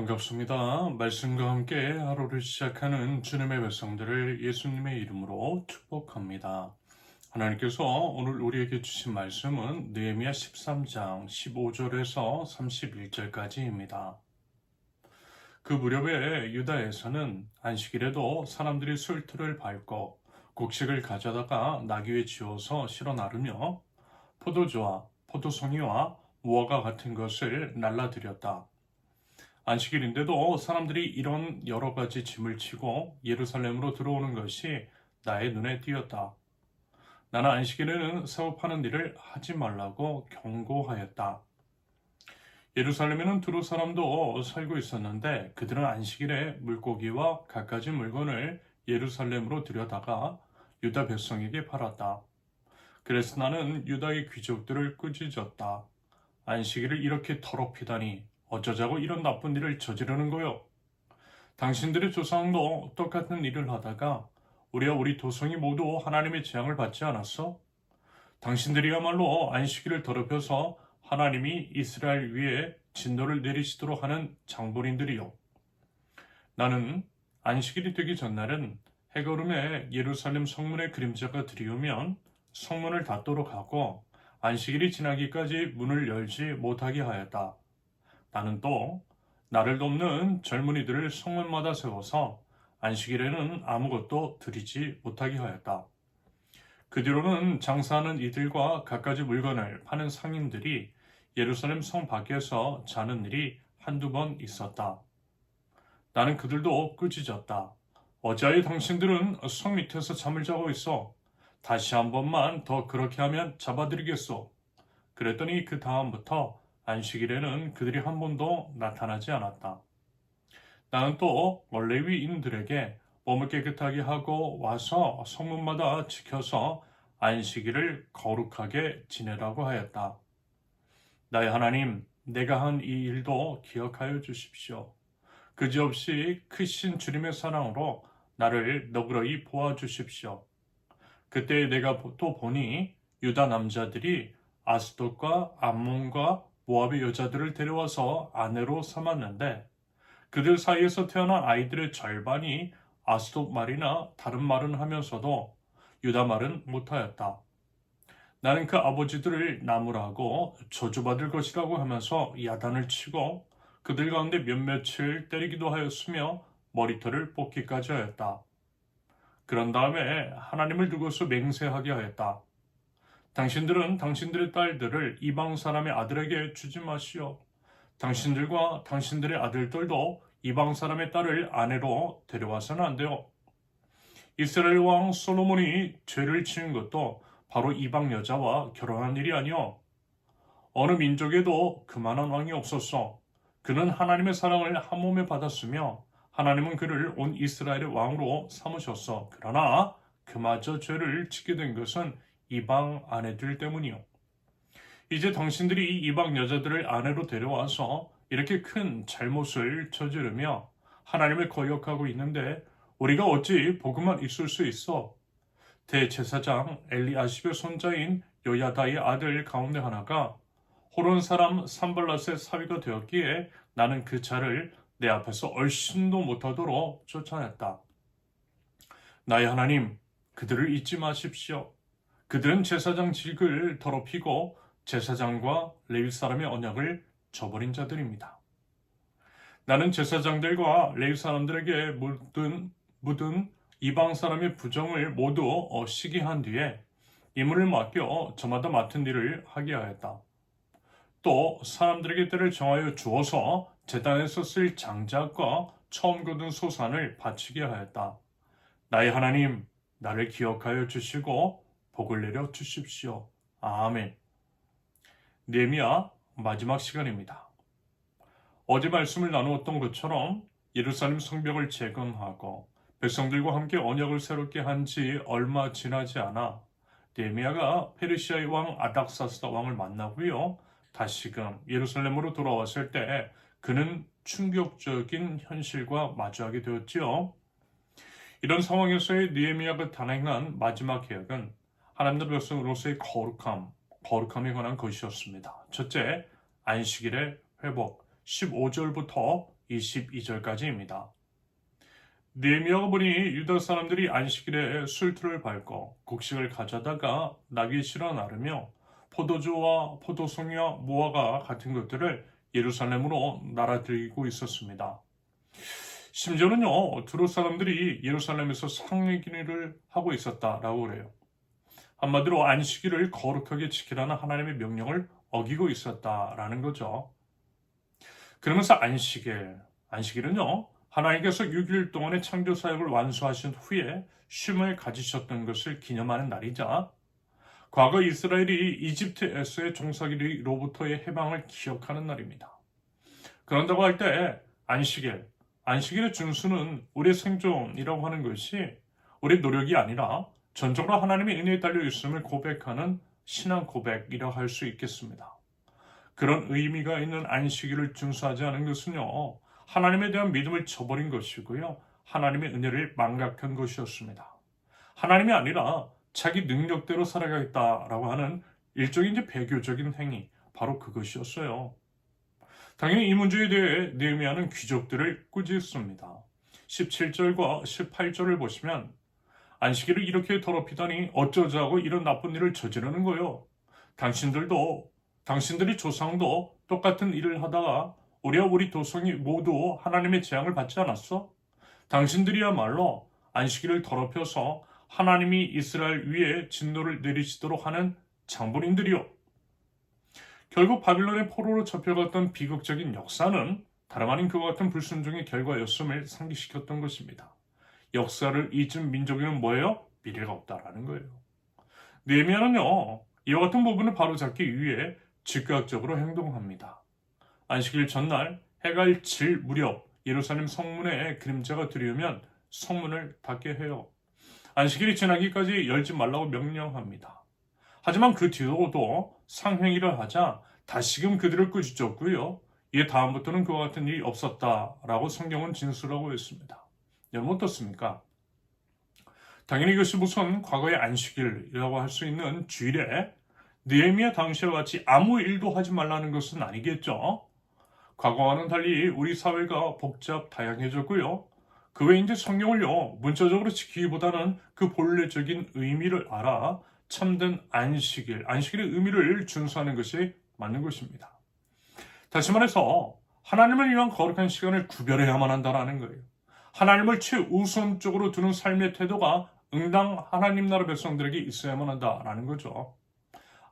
반갑습니다. 말씀과 함께 하루를 시작하는 주님의 백성들을 예수님의 이름으로 축복합니다. 하나님께서 오늘 우리에게 주신 말씀은 느헤미야 13장 15절에서 31절까지입니다. 그 무렵에 유다에서는 안식일에도 사람들이 술틀을 밟고 곡식을 가져다가 나귀에 지어서 실어 나르며 포도주와 포도송이와 무화과 같은 것을 날라드렸다. 안식일인데도 사람들이 이런 여러 가지 짐을 지고 예루살렘으로 들어오는 것이 나의 눈에 띄었다. 나는 안식일에는 사업하는 일을 하지 말라고 경고하였다. 예루살렘에는 두로 사람도 살고 있었는데 그들은 안식일에 물고기와 갖가지 물건을 예루살렘으로 들여다가 유다 백성에게 팔았다. 그래서 나는 유다의 귀족들을 꾸짖었다. 안식일을 이렇게 더럽히다니 어쩌자고 이런 나쁜 일을 저지르는 거요? 당신들의 조상도 똑같은 일을 하다가 우리와 우리 도성이 모두 하나님의 재앙을 받지 않았어? 당신들이야말로 안식일을 더럽혀서 하나님이 이스라엘 위에 진노를 내리시도록 하는 장본인들이요. 나는 안식일이 되기 전날은 해거름에 예루살렘 성문의 그림자가 드리우면 성문을 닫도록 하고 안식일이 지나기까지 문을 열지 못하게 하였다. 나는 또 나를 돕는 젊은이들을 성문마다 세워서 안식일에는 아무것도 드리지 못하게 하였다. 그 뒤로는 장사하는 이들과 갖가지 물건을 파는 상인들이 예루살렘 성 밖에서 자는 일이 한두 번 있었다. 나는 그들도 꾸짖었다. 어찌하여 당신들은 성 밑에서 잠을 자고 있어? 다시 한 번만 더 그렇게 하면 잡아드리겠소. 그랬더니 그 다음부터 안식일에는 그들이 한 번도 나타나지 않았다. 나는 또 레위인들에게 몸을 깨끗하게 하고 와서 성문마다 지켜서 안식일을 거룩하게 지내라고 하였다. 나의 하나님, 내가 한 이 일도 기억하여 주십시오. 그지없이 크신 주님의 사랑으로 나를 너그러이 보아주십시오. 그때 내가 또 보니 유다 남자들이 아스돗과 암몬과 모압의 여자들을 데려와서 아내로 삼았는데 그들 사이에서 태어난 아이들의 절반이 아스돗 말이나 다른 말은 하면서도 유다 말은 못하였다. 나는 그 아버지들을 나무라고 저주받을 것이라고 하면서 야단을 치고 그들 가운데 몇몇을 때리기도 하였으며 머리털을 뽑기까지 하였다. 그런 다음에 하나님을 두고서 맹세하게 하였다. 당신들은 당신들의 딸들을 이방 사람의 아들에게 주지 마시오. 당신들과 당신들의 아들들도 이방 사람의 딸을 아내로 데려와서는 안 돼요. 이스라엘 왕 솔로몬이 죄를 지은 것도 바로 이방 여자와 결혼한 일이 아니오. 어느 민족에도 그만한 왕이 없었어. 그는 하나님의 사랑을 한 몸에 받았으며 하나님은 그를 온 이스라엘의 왕으로 삼으셨어. 그러나 그마저 죄를 짓게 된 것은 이방 아내들 때문이요. 이제 당신들이 이 이방 여자들을 아내로 데려와서 이렇게 큰 잘못을 저지르며 하나님을 거역하고 있는데 우리가 어찌 보고만 있을 수 있어? 대제사장 엘리아십의 손자인 요야다의 아들 가운데 하나가 호론 사람 산발랏의 사위가 되었기에 나는 그 자를 내 앞에서 얼씬도 못하도록 쫓아냈다. 나의 하나님, 그들을 잊지 마십시오. 그들은 제사장 직을 더럽히고 제사장과 레위 사람의 언약을 저버린 자들입니다. 나는 제사장들과 레위 사람들에게 묻은 이방 사람의 부정을 모두 시기한 뒤에 임무를 맡겨 저마다 맡은 일을 하게 하였다. 또 사람들에게 때를 정하여 주어서 제단에서 쓸 장작과 처음 거둔 소산을 바치게 하였다. 나의 하나님, 나를 기억하여 주시고 복을 내려 주십시오. 아멘. 느헤미야 마지막 시간입니다. 어제 말씀을 나누었던 것처럼 예루살렘 성벽을 재건하고 백성들과 함께 언약을 새롭게 한 지 얼마 지나지 않아 느헤미야가 페르시아의 왕 아닥사스다 왕을 만나고요. 다시금 예루살렘으로 돌아왔을 때 그는 충격적인 현실과 마주하게 되었지요. 이런 상황에서의 느헤미야가 단행한 마지막 계약은 하나님의 백성으로서의 거룩함에 관한 것이었습니다. 첫째, 안식일의 회복 15절부터 22절까지입니다. 느헤미야가 보니 유다 사람들이 안식일에 술틀을 밟고 곡식을 가져다가 나귀 실어 나르며 포도주와 포도송이와 무화과 같은 것들을 예루살렘으로 날아들이고 있었습니다. 심지어는요, 두로 사람들이 예루살렘에서 상례기를 하고 있었다라고 그래요. 한마디로 안식일을 거룩하게 지키라는 하나님의 명령을 어기고 있었다라는 거죠. 그러면서 안식일은요, 하나님께서 6일 동안의 창조 사역을 완수하신 후에 쉼을 가지셨던 것을 기념하는 날이자 과거 이스라엘이 이집트에서의 종살이로부터의 해방을 기억하는 날입니다. 그런다고 할 때 안식일의 준수는 우리의 생존이라고 하는 것이 우리의 노력이 아니라 전적으로 하나님의 은혜에 달려 있음을 고백하는 신앙 고백이라고 할 수 있겠습니다. 그런 의미가 있는 안식일을 준수하지 않은 것은요, 하나님에 대한 믿음을 저버린 것이고요, 하나님의 은혜를 망각한 것이었습니다. 하나님이 아니라 자기 능력대로 살아가겠다라고 하는 일종의 배교적인 행위, 바로 그것이었어요. 당연히 이 문제에 대해 느헤미야는 귀족들을 꾸짖습니다. 17절과 18절을 보시면 안식일을 이렇게 더럽히다니 어쩌자고 이런 나쁜 일을 저지르는 거요. 당신들이 조상도 똑같은 일을 하다가 우리와 우리 도성이 모두 하나님의 재앙을 받지 않았어? 당신들이야말로 안식일을 더럽혀서 하나님이 이스라엘 위에 진노를 내리시도록 하는 장본인들이요. 결국 바빌론의 포로로 잡혀갔던 비극적인 역사는 다름 아닌 그와 같은 불순종의 결과였음을 상기시켰던 것입니다. 역사를 잊은 민족에는 뭐예요? 미래가 없다라는 거예요. 느헤미야는요, 이와 같은 부분을 바로잡기 위해 즉각적으로 행동합니다. 안식일 전날 해가 질 무렵 예루살렘 성문에 그림자가 들이우면 성문을 닫게 해요. 안식일이 지나기까지 열지 말라고 명령합니다. 하지만 그 뒤로도 상행위를 하자 다시금 그들을 꾸짖었고요. 이에 다음부터는 그와 같은 일이 없었다라고 성경은 진술하고 있습니다. 여러분 어떻습니까? 당연히 이것이 무슨 과거의 안식일이라고 할 수 있는 주일에 느헤미야 당시와 같이 아무 일도 하지 말라는 것은 아니겠죠. 과거와는 달리 우리 사회가 복잡 다양해졌고요. 그 외에 이제 성경을요, 문자적으로 지키기보다는 그 본래적인 의미를 알아 참된 안식일의 의미를 준수하는 것이 맞는 것입니다. 다시 말해서 하나님을 위한 거룩한 시간을 구별해야만 한다는 거예요. 하나님을 최우선적으로 두는 삶의 태도가 응당 하나님 나라 백성들에게 있어야만 한다라는 거죠.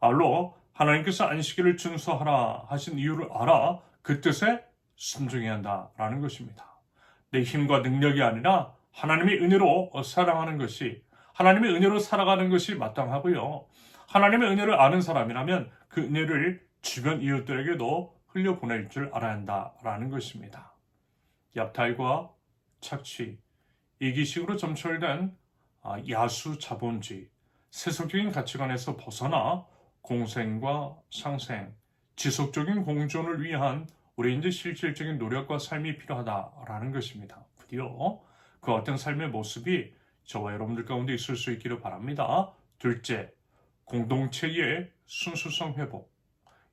알로 하나님께서 안식일을 준수하라 하신 이유를 알아 그 뜻에 순종해야 한다라는 것입니다. 내 힘과 능력이 아니라 하나님의 은혜로 사랑하는 것이, 하나님의 은혜로 살아가는 것이 마땅하고요. 하나님의 은혜를 아는 사람이라면 그 은혜를 주변 이웃들에게도 흘려보낼 줄 알아야 한다라는 것입니다. 얍탈과 착취, 이기식으로 점철된 야수 자본주의, 세속적인 가치관에서 벗어나 공생과 상생, 지속적인 공존을 위한 우리의 이제 실질적인 노력과 삶이 필요하다라는 것입니다. 드디어 그 어떤 삶의 모습이 저와 여러분들 가운데 있을 수 있기를 바랍니다. 둘째, 공동체의 순수성 회복.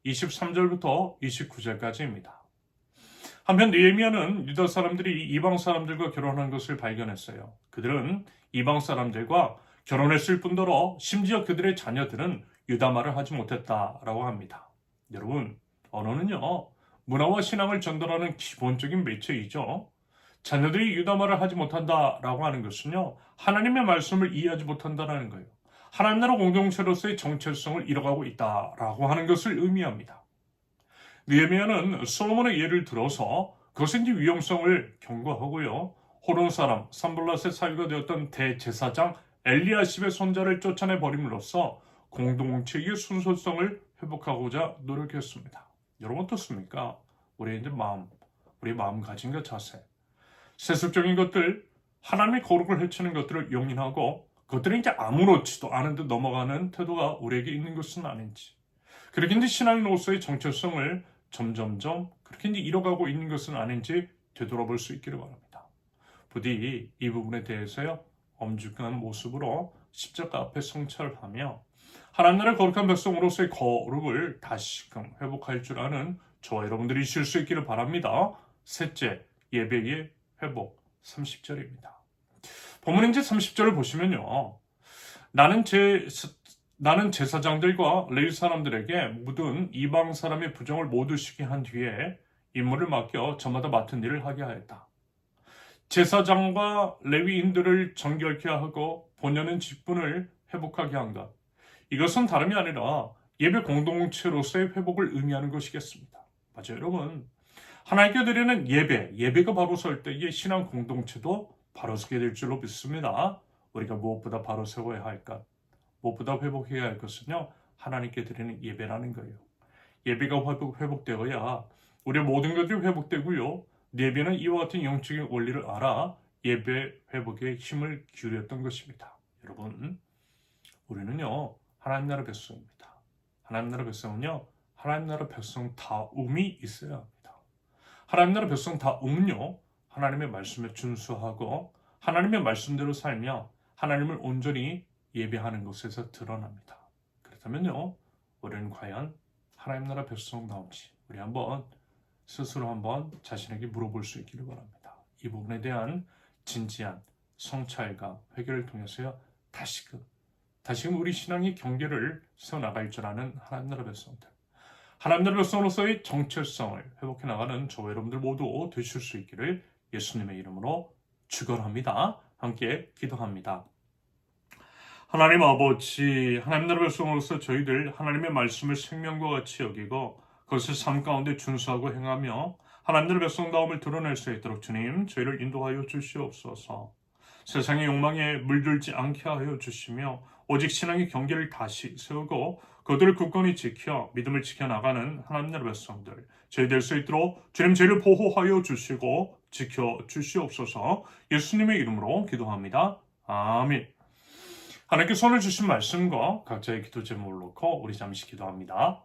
23절부터 29절까지입니다. 한편 느헤미야는 유다 사람들이 이방 사람들과 결혼한 것을 발견했어요. 그들은 이방 사람들과 결혼했을 뿐더러 심지어 그들의 자녀들은 유다말을 하지 못했다라고 합니다. 여러분, 언어는요, 문화와 신앙을 전달하는 기본적인 매체이죠. 자녀들이 유다말을 하지 못한다라고 하는 것은요, 하나님의 말씀을 이해하지 못한다는 거예요. 하나님 나라 공동체로서의 정체성을 잃어가고 있다라고 하는 것을 의미합니다. 느헤미야는 솔로몬의 예를 들어서 그것의 위험성을 경고하고요. 호론 사람 산발랏의 사위가 되었던 대제사장 엘리야십의 손자를 쫓아내 버림으로써 공동체의 순서성을 회복하고자 노력했습니다. 여러분 어떻습니까? 우리의 마음가짐과 자세, 세속적인 것들, 하나님의 거룩을 해치는 것들을 용인하고 그것들이 이제 아무렇지도 않은 듯 넘어가는 태도가 우리에게 있는 것은 아닌지, 그렇게 이제 신앙인으로서의 정체성을 점점점 그렇게 이제 잃어가고 있는 것은 아닌지 되돌아볼 수 있기를 바랍니다. 부디 이 부분에 대해서요, 엄중한 모습으로 십자가 앞에 성찰하며 하나님 나라의 거룩한 백성으로서의 거룩을 다시금 회복할 줄 아는 저와 여러분들이 쉴 수 있기를 바랍니다. 셋째, 예배의 회복 30절입니다. 본문인지 30절을 보시면요. 나는 제사장들과 레위 사람들에게 묻은 이방 사람의 부정을 모두 쉬게 한 뒤에 임무를 맡겨 저마다 맡은 일을 하게 하였다. 제사장과 레위인들을 정결케 하고 본연의 직분을 회복하게 한 것. 이것은 다름이 아니라 예배 공동체로서의 회복을 의미하는 것이겠습니다. 맞아요, 여러분. 하나님께 드리는 예배가 바로 설 때의 신앙 공동체도 바로 서게 될 줄로 믿습니다. 우리가 무엇보다 바로 세워야 할 것, 무엇보다 회복해야 할 것은요, 하나님께 드리는 예배라는 거예요. 예배가 회복되어야 우리의 모든 것들이 회복되고요. 예배는 이와 같은 영적인 원리를 알아 예배 회복에 힘을 기울였던 것입니다. 여러분, 우리는요, 하나님 나라 백성입니다. 하나님 나라 백성은요, 하나님 나라 백성다움이 있어야 합니다. 하나님 나라 백성다움은요, 하나님의 말씀에 준수하고 하나님의 말씀대로 살며 하나님을 온전히 예배하는 것에서 드러납니다. 그렇다면요, 우리는 과연 하나님 나라 백성다운지 우리 스스로 한번 자신에게 물어볼 수 있기를 바랍니다. 이 부분에 대한 진지한 성찰과 회개를 통해서요, 다시금 우리 신앙의 경계를 세워나갈 줄 아는 하나님 나라 백성들, 하나님 나라 백성으로서의 정체성을 회복해 나가는 저와 여러분들 모두 되실 수 있기를 예수님의 이름으로 축원합니다. 함께 기도합니다. 하나님 아버지, 하나님 나라 백성으로서 저희들 하나님의 말씀을 생명과 같이 여기고 그것을 삶 가운데 준수하고 행하며 하나님 나라 백성다움을 드러낼 수 있도록 주님, 저희를 인도하여 주시옵소서. 세상의 욕망에 물들지 않게 하여 주시며 오직 신앙의 경계를 다시 세우고 그들을 굳건히 지켜 믿음을 지켜나가는 하나님 나라 백성들 저희 될 수 있도록 주님 저희를 보호하여 주시고 지켜 주시옵소서. 예수님의 이름으로 기도합니다. 아멘. 하나님께 손을 주신 말씀과 각자의 기도 제목을 놓고 우리 잠시 기도합니다.